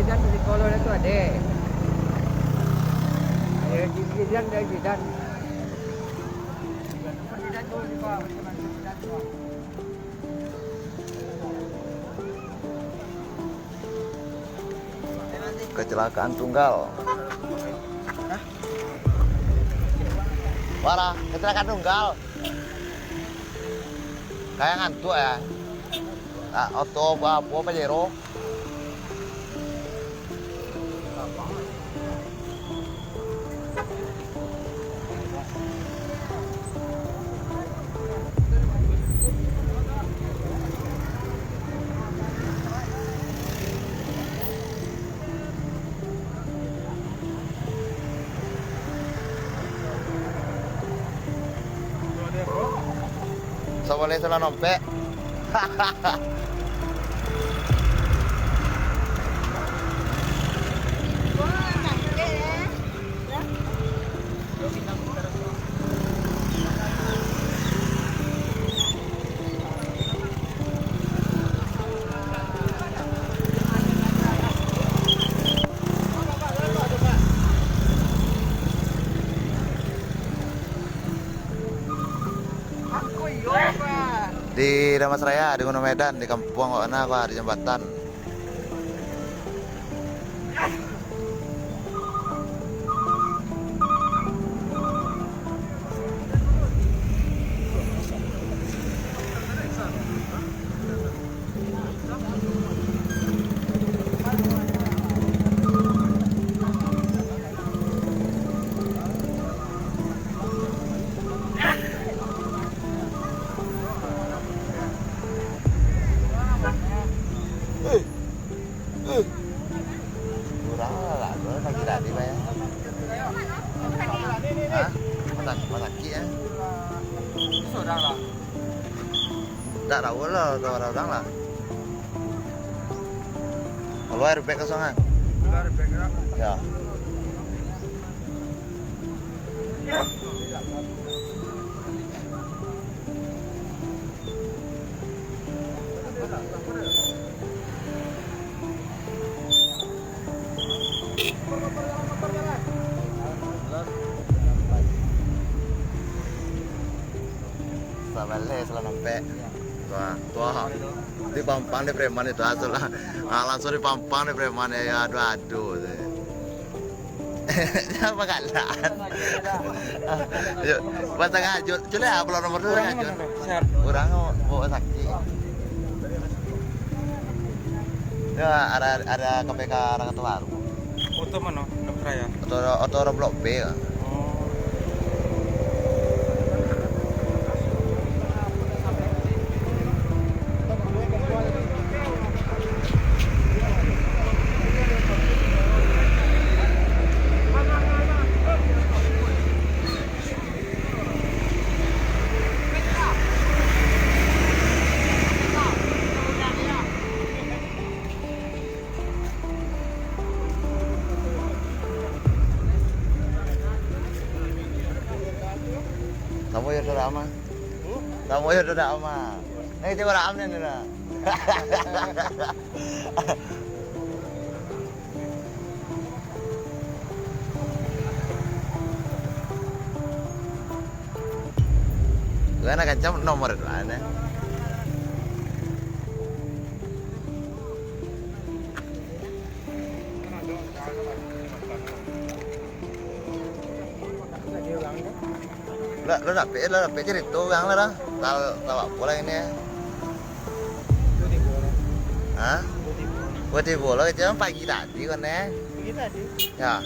Jidan di kolor itu ada. Ya, Jidan dari Jidan. Jidan tuh di bawah, Jidan tuh. Kecelakaan tunggal. Parah, kecelakaan tunggal. Kayak ngantuk ya. Nah, auto apa Pajero. So boleh salah nompek. Di Damas Raya, di Gunung Medan, di kampung Okna, di jembatan. Kurang lah, lagi tadi pak ya. Hah? Masaki ya? Sudah lah. Tak tahu lah, orang lah. Kalau airbag kosongan? Airbag Ya. Sabale salah nampak. Tua di pampang di preman itu asal langsung di pampang di preman ya aduh. Apa kalaan? Yuk, pas ngajut, coba ya belum nomor 2 ngajut. Kurang bawa sakti. Ya ada KPK Rangkatu Baru. Foto mana? Nomor saya. Atau blok B. Kamu ya udah ama. Kamu ya udah ama. Nih coba ram nih nih. Gue nak kencam nomor itu mana? Lo dapet cerita orang lah, tahu apa lah ini? Hah? Buat di bola itu pagi tadi kan ya? Pagi tadi. Ya.